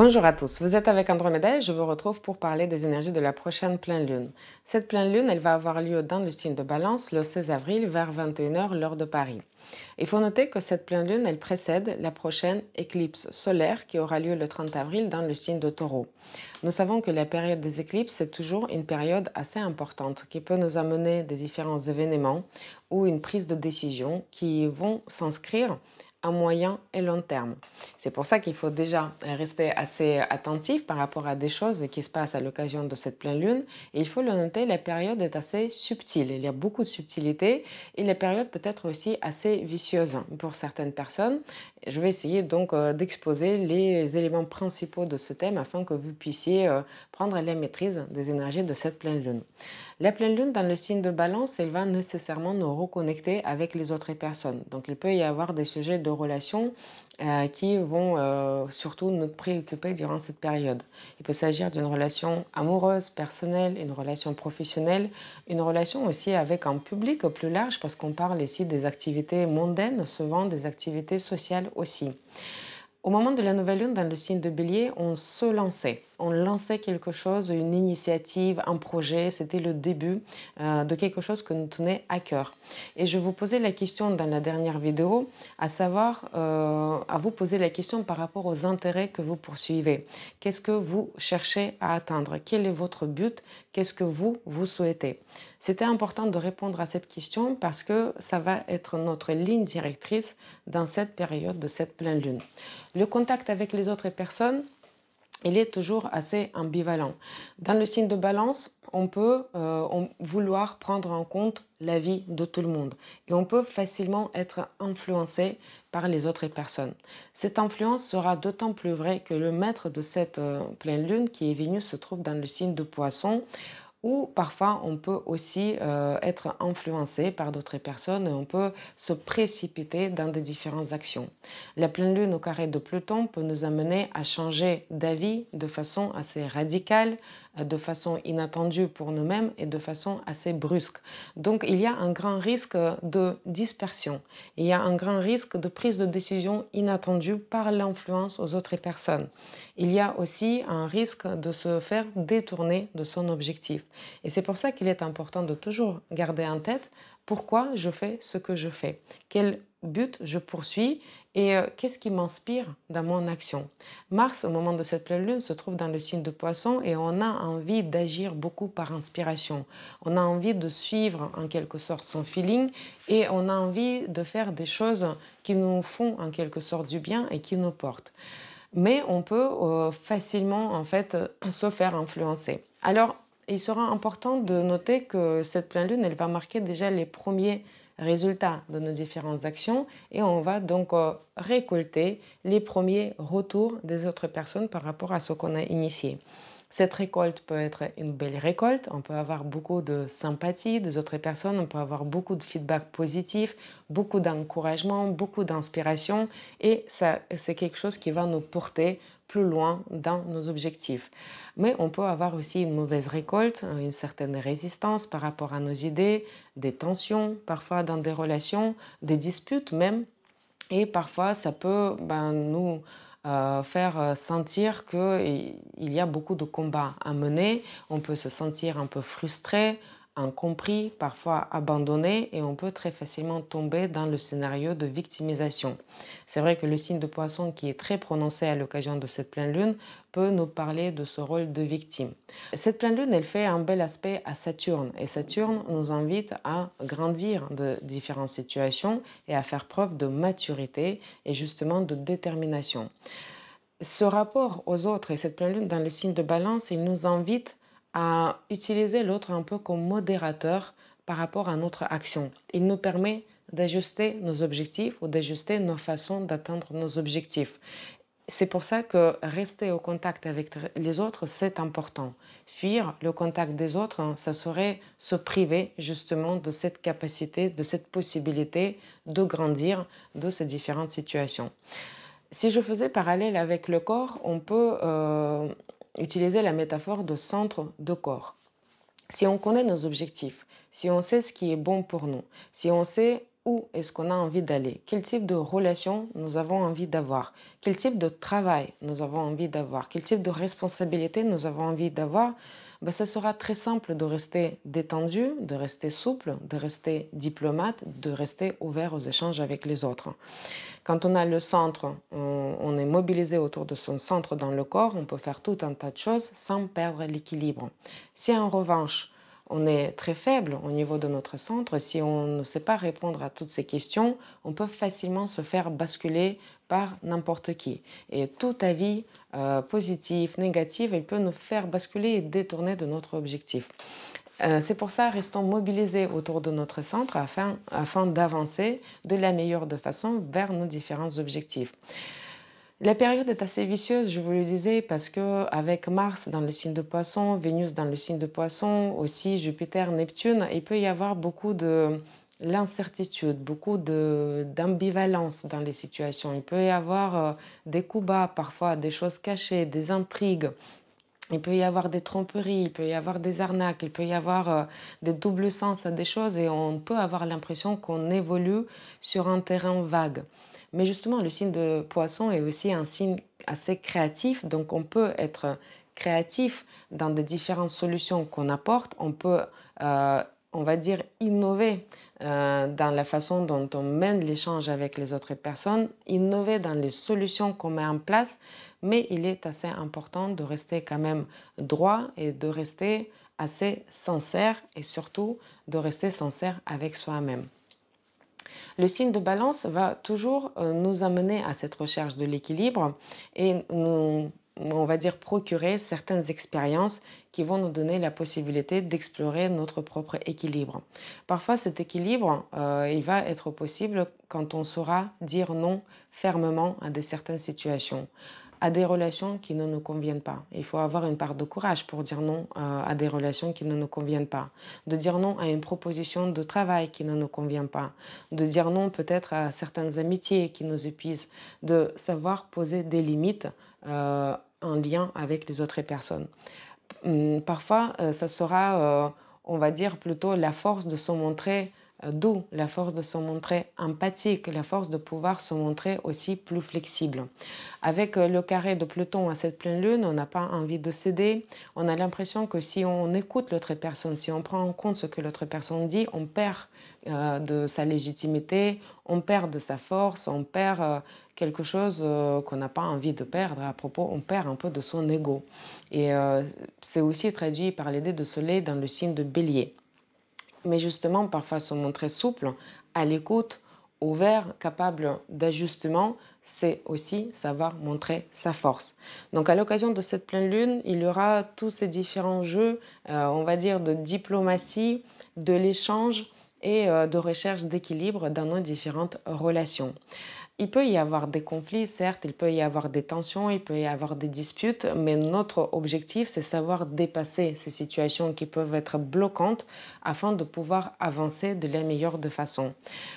Bonjour à tous, vous êtes avec Andromeda et je vous retrouve pour parler des énergies de la prochaine pleine lune. Cette pleine lune, elle va avoir lieu dans le signe de Balance le 16 avril vers 21 h l'heure de Paris. Il faut noter que cette pleine lune, elle précède la prochaine éclipse solaire qui aura lieu le 30 avril dans le signe de Taureau. Nous savons que la période des éclipses, c'est toujours une période assez importante qui peut nous amener des différents événements ou une prise de décision qui vont s'inscrire à moyen et long terme. C'est pour ça qu'il faut déjà rester assez attentif par rapport à des choses qui se passent à l'occasion de cette pleine lune. Et il faut le noter, la période est assez subtile. Il y a beaucoup de subtilité et la période peut être aussi assez vicieuse pour certaines personnes. Je vais essayer donc d'exposer les éléments principaux de ce thème afin que vous puissiez prendre la maîtrise des énergies de cette pleine lune. La pleine lune dans le signe de Balance, elle va nécessairement nous reconnecter avec les autres personnes. Donc il peut y avoir des sujets de relations qui vont surtout nous préoccuper durant cette période. Il peut s'agir d'une relation amoureuse, personnelle, une relation professionnelle, une relation aussi avec un public plus large parce qu'on parle ici des activités mondaines, souvent des activités sociales aussi. Au moment de la nouvelle lune dans le signe de Bélier, on se lançait. On lançait quelque chose, une initiative, un projet. C'était le début de quelque chose que nous tenait à cœur. Et je vous posais la question dans la dernière vidéo, à savoir, à vous poser la question par rapport aux intérêts que vous poursuivez. Qu'est-ce que vous cherchez à atteindre? Quel est votre but? Qu'est-ce que vous souhaitez? C'était important de répondre à cette question parce que ça va être notre ligne directrice dans cette période de cette pleine lune. Le contact avec les autres personnes, il est toujours assez ambivalent. Dans le signe de Balance, on peut vouloir prendre en compte la vie de tout le monde et on peut facilement être influencé par les autres personnes. Cette influence sera d'autant plus vraie que le maître de cette pleine lune, qui est Vénus, se trouve dans le signe de Poisson, ou parfois on peut aussi être influencé par d'autres personnes et on peut se précipiter dans des différentes actions. La pleine lune au carré de Pluton peut nous amener à changer d'avis de façon assez radicale, de façon inattendue pour nous-mêmes et de façon assez brusque. Donc il y a un grand risque de dispersion, il y a un grand risque de prise de décision inattendue par l'influence aux autres personnes. Il y a aussi un risque de se faire détourner de son objectif. Et c'est pour ça qu'il est important de toujours garder en tête pourquoi je fais ce que je fais, quel but je poursuis et qu'est-ce qui m'inspire dans mon action. Mars, au moment de cette pleine lune, se trouve dans le signe de Poisson et on a envie d'agir beaucoup par inspiration. On a envie de suivre en quelque sorte son feeling et on a envie de faire des choses qui nous font en quelque sorte du bien et qui nous portent. Mais on peut facilement en fait se faire influencer. Alors, il sera important de noter que cette pleine lune, elle va marquer déjà les premiers résultats de nos différentes actions et on va donc récolter les premiers retours des autres personnes par rapport à ce qu'on a initié. Cette récolte peut être une belle récolte, on peut avoir beaucoup de sympathie des autres personnes, on peut avoir beaucoup de feedback positif, beaucoup d'encouragement, beaucoup d'inspiration et ça, c'est quelque chose qui va nous porter plus loin dans nos objectifs. Mais on peut avoir aussi une mauvaise récolte, une certaine résistance par rapport à nos idées, des tensions parfois dans des relations, des disputes même. Et parfois, ça peut nous faire sentir qu'il y a beaucoup de combats à mener. On peut se sentir un peu frustré, incompris, parfois abandonné et on peut très facilement tomber dans le scénario de victimisation. C'est vrai que le signe de Poisson qui est très prononcé à l'occasion de cette pleine lune peut nous parler de ce rôle de victime. Cette pleine lune, elle fait un bel aspect à Saturne et Saturne nous invite à grandir de différentes situations et à faire preuve de maturité et justement de détermination. Ce rapport aux autres et cette pleine lune dans le signe de Balance, il nous invite à utiliser l'autre un peu comme modérateur par rapport à notre action. Il nous permet d'ajuster nos objectifs ou d'ajuster nos façons d'atteindre nos objectifs. C'est pour ça que rester au contact avec les autres, c'est important. Fuir le contact des autres, ça serait se priver justement de cette capacité, de cette possibilité de grandir de ces différentes situations. Si je faisais parallèle avec le corps, on peut utiliser la métaphore de centre de corps. Si on connaît nos objectifs, si on sait ce qui est bon pour nous, si on sait où est-ce qu'on a envie d'aller, quel type de relation nous avons envie d'avoir, quel type de travail nous avons envie d'avoir, quel type de responsabilité nous avons envie d'avoir, ben, ça sera très simple de rester détendu, de rester souple, de rester diplomate, de rester ouvert aux échanges avec les autres. Quand on a le centre, on est mobilisé autour de son centre dans le corps, on peut faire tout un tas de choses sans perdre l'équilibre. Si en revanche, on est très faible au niveau de notre centre, si on ne sait pas répondre à toutes ces questions, on peut facilement se faire basculer par n'importe qui. Et tout avis positif, négatif, il peut nous faire basculer et détourner de notre objectif. C'est pour ça, restons mobilisés autour de notre centre afin d'avancer de la meilleure de façon vers nos différents objectifs. La période est assez vicieuse, je vous le disais, parce que avec Mars dans le signe de Poisson, Vénus dans le signe de Poisson, aussi Jupiter, Neptune, il peut y avoir beaucoup de l'incertitude, beaucoup d'ambivalence dans les situations. Il peut y avoir des coups bas, parfois des choses cachées, des intrigues. Il peut y avoir des tromperies, il peut y avoir des arnaques, il peut y avoir des doubles sens à des choses et on peut avoir l'impression qu'on évolue sur un terrain vague. Mais justement, le signe de Poisson est aussi un signe assez créatif, donc on peut être créatif dans des différentes solutions qu'on apporte. On peut, on va dire, innover dans la façon dont on mène l'échange avec les autres personnes, innover dans les solutions qu'on met en place, mais il est assez important de rester quand même droit et de rester assez sincère et surtout de rester sincère avec soi-même. Le signe de Balance va toujours nous amener à cette recherche de l'équilibre et nous, on va dire, procurer certaines expériences qui vont nous donner la possibilité d'explorer notre propre équilibre. Parfois, cet équilibre, il va être possible quand on saura dire non fermement à certaines situations, à des relations qui ne nous conviennent pas. Il faut avoir une part de courage pour dire non à des relations qui ne nous conviennent pas, de dire non à une proposition de travail qui ne nous convient pas, de dire non peut-être à certaines amitiés qui nous épuisent, de savoir poser des limites en lien avec les autres personnes. Parfois, ça sera, on va dire, plutôt la force de se montrer doux, la force de se montrer empathique, la force de pouvoir se montrer aussi plus flexible. Avec le carré de Pluton à cette pleine lune, on n'a pas envie de céder. On a l'impression que si on écoute l'autre personne, si on prend en compte ce que l'autre personne dit, on perd de sa légitimité, on perd de sa force, on perd quelque chose qu'on n'a pas envie de perdre. À propos, on perd un peu de son ego. Et c'est aussi traduit par l'idée de soleil dans le signe de Bélier. Mais justement, parfois se montrer souple, à l'écoute, ouvert, capable d'ajustement, c'est aussi savoir montrer sa force. Donc à l'occasion de cette pleine lune, il y aura tous ces différents jeux, on va dire, de diplomatie, de l'échange et de recherche d'équilibre dans nos différentes relations. Il peut y avoir des conflits, certes, il peut y avoir des tensions, il peut y avoir des disputes, mais notre objectif, c'est savoir dépasser ces situations qui peuvent être bloquantes afin de pouvoir avancer de la meilleure de façon.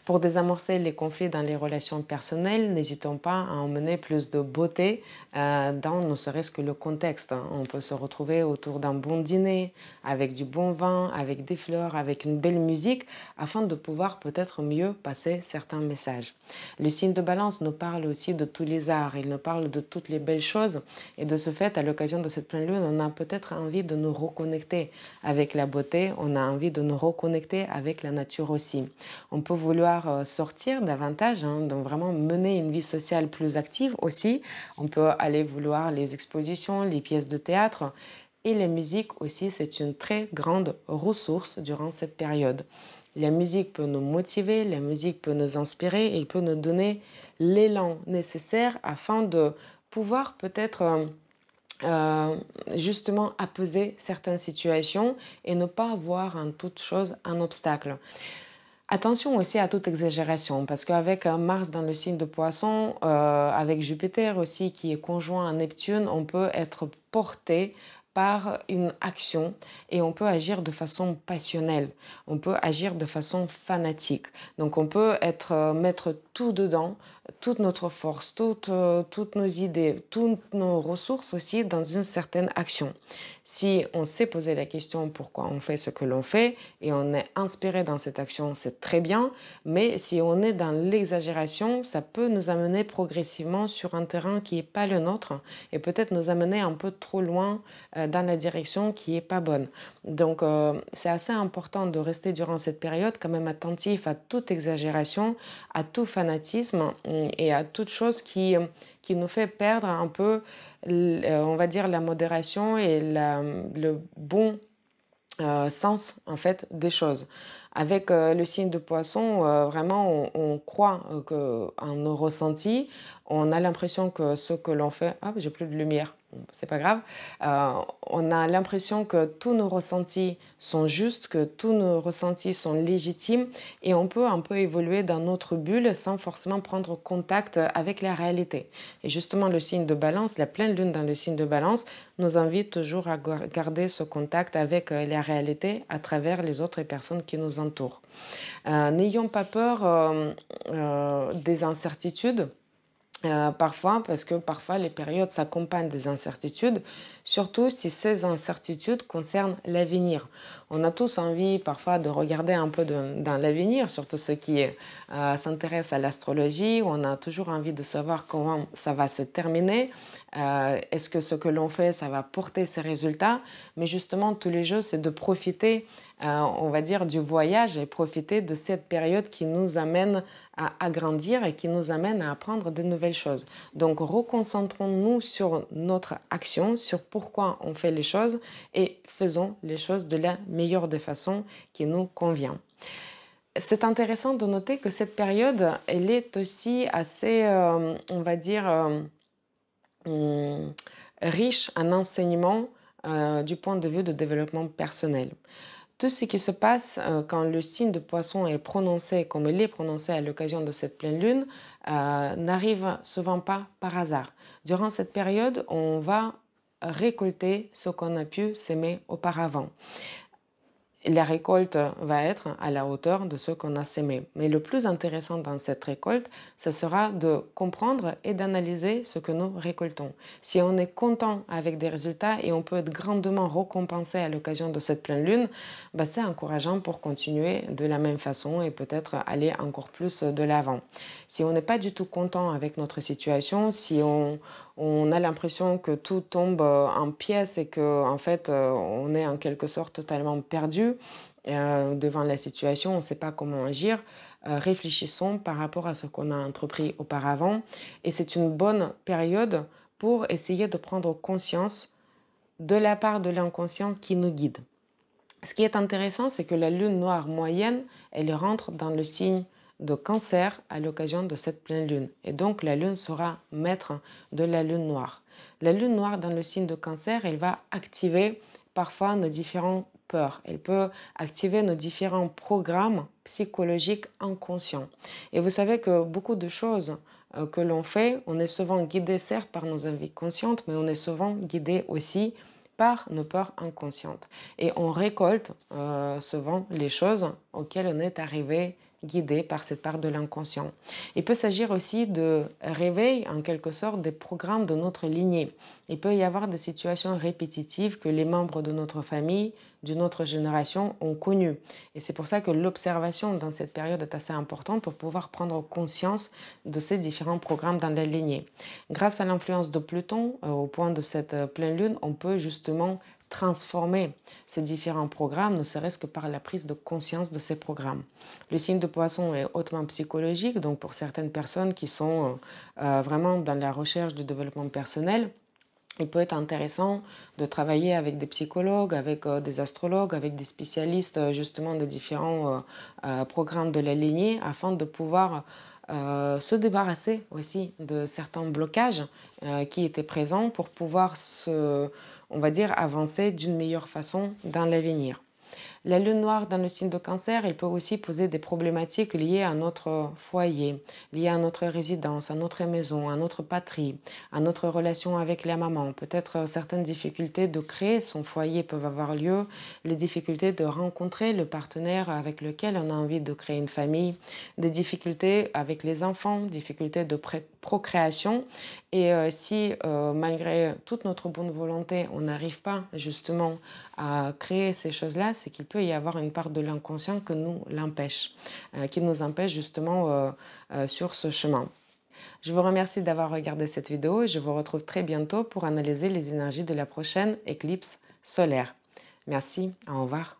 Pour désamorcer les conflits dans les relations personnelles, n'hésitons pas à emmener plus de beauté dans ne serait-ce que le contexte. On peut se retrouver autour d'un bon dîner, avec du bon vin, avec des fleurs, avec une belle musique, afin de pouvoir peut-être mieux passer certains messages. Le signe de Balance nous parle aussi de tous les arts, il nous parle de toutes les belles choses et de ce fait, à l'occasion de cette pleine lune, on a peut-être envie de nous reconnecter avec la beauté, on a envie de nous reconnecter avec la nature aussi. On peut vouloir sortir davantage, donc vraiment mener une vie sociale plus active aussi. On peut aller vouloir les expositions, les pièces de théâtre. Et la musique aussi, c'est une très grande ressource durant cette période. La musique peut nous motiver, la musique peut nous inspirer et il peut nous donner l'élan nécessaire afin de pouvoir peut-être justement apaiser certaines situations et ne pas voir en toute chose un obstacle. Attention aussi à toute exagération, parce qu'avec Mars dans le signe de Poisson, avec Jupiter aussi qui est conjoint à Neptune, on peut être porté par une action et on peut agir de façon passionnelle, on peut agir de façon fanatique. Donc on peut mettre tout dedans toute notre force, toutes nos idées, toutes nos ressources aussi dans une certaine action. Si on s'est posé la question pourquoi on fait ce que l'on fait et on est inspiré dans cette action, c'est très bien, mais si on est dans l'exagération, ça peut nous amener progressivement sur un terrain qui n'est pas le nôtre et peut-être nous amener un peu trop loin dans la direction qui n'est pas bonne. Donc, c'est assez important de rester durant cette période quand même attentif à toute exagération, à tout fanatisme et à toute chose qui nous fait perdre un peu, on va dire, la modération et le bon sens en fait des choses. Avec le signe de poisson, vraiment, on croit en nos ressentis. On a l'impression que ce que l'on fait, ah, j'ai plus de lumière, bon, c'est pas grave. Euh, on a l'impression que tous nos ressentis sont justes, que tous nos ressentis sont légitimes, et on peut un peu évoluer dans notre bulle sans forcément prendre contact avec la réalité. Et justement, le signe de Balance, la pleine lune dans le signe de Balance, nous invite toujours à garder ce contact avec la réalité à travers les autres personnes qui nous entourent. N'ayons pas peur des incertitudes. Parfois, parce que parfois les périodes s'accompagnent des incertitudes, surtout si ces incertitudes concernent l'avenir. On a tous envie parfois de regarder un peu dans l'avenir, surtout ceux qui s'intéressent à l'astrologie, où on a toujours envie de savoir comment ça va se terminer. Est-ce que ce que l'on fait, ça va porter ses résultats? Mais justement, tous les jours, c'est de profiter, on va dire, du voyage et profiter de cette période qui nous amène à agrandir et qui nous amène à apprendre de nouvelles choses. Donc, reconcentrons-nous sur notre action, sur pourquoi on fait les choses et faisons les choses de la meilleure des façons qui nous convient. C'est intéressant de noter que cette période, elle est aussi assez, on va dire, riche en enseignements du point de vue de développement personnel. Tout ce qui se passe quand le signe de poisson est prononcé comme il est prononcé à l'occasion de cette pleine lune n'arrive souvent pas par hasard. Durant cette période, on va récolter ce qu'on a pu s'aimer auparavant. La récolte va être à la hauteur de ce qu'on a sémé. Mais le plus intéressant dans cette récolte, ce sera de comprendre et d'analyser ce que nous récoltons. Si on est content avec des résultats et on peut être grandement récompensé à l'occasion de cette pleine lune, c'est encourageant pour continuer de la même façon et peut-être aller encore plus de l'avant. Si on n'est pas du tout content avec notre situation, si on a l'impression que tout tombe en pièces et que en fait on est en quelque sorte totalement perdu devant la situation, on ne sait pas comment agir. Réfléchissons par rapport à ce qu'on a entrepris auparavant et c'est une bonne période pour essayer de prendre conscience de la part de l'inconscient qui nous guide. Ce qui est intéressant, c'est que la lune noire moyenne, elle rentre dans le signe de Cancer à l'occasion de cette pleine lune. Et donc, la lune sera maître de la lune noire. La lune noire dans le signe de Cancer, elle va activer parfois nos différentes peurs. Elle peut activer nos différents programmes psychologiques inconscients. Et vous savez que beaucoup de choses que l'on fait, on est souvent guidé certes par nos envies conscientes, mais on est souvent guidé aussi par nos peurs inconscientes. Et on récolte souvent les choses auxquelles on est arrivé guidé par cette part de l'inconscient. Il peut s'agir aussi de réveil, en quelque sorte, des programmes de notre lignée. Il peut y avoir des situations répétitives que les membres de notre famille, d'une autre génération, ont connues. Et c'est pour ça que l'observation dans cette période est assez importante pour pouvoir prendre conscience de ces différents programmes dans la lignée. Grâce à l'influence de Pluton, au point de cette pleine lune, on peut justement transformer ces différents programmes, ne serait-ce que par la prise de conscience de ces programmes. Le signe de poisson est hautement psychologique, donc pour certaines personnes qui sont vraiment dans la recherche du développement personnel, il peut être intéressant de travailler avec des psychologues, avec des astrologues, avec des spécialistes justement des différents programmes de la lignée afin de pouvoir se débarrasser aussi de certains blocages qui étaient présents pour pouvoir on va dire, avancer d'une meilleure façon dans l'avenir. La lune noire dans le signe de Cancer, elle peut aussi poser des problématiques liées à notre foyer, liées à notre résidence, à notre maison, à notre patrie, à notre relation avec la maman. Peut-être certaines difficultés de créer son foyer peuvent avoir lieu, les difficultés de rencontrer le partenaire avec lequel on a envie de créer une famille, des difficultés avec les enfants, difficultés de procréation. Et si malgré toute notre bonne volonté, on n'arrive pas justement à créer ces choses-là, c'est qu'il peut y avoir une part de l'inconscient que nous l'empêche, qui nous empêche justement sur ce chemin. Je vous remercie d'avoir regardé cette vidéo et je vous retrouve très bientôt pour analyser les énergies de la prochaine éclipse solaire. Merci, au revoir.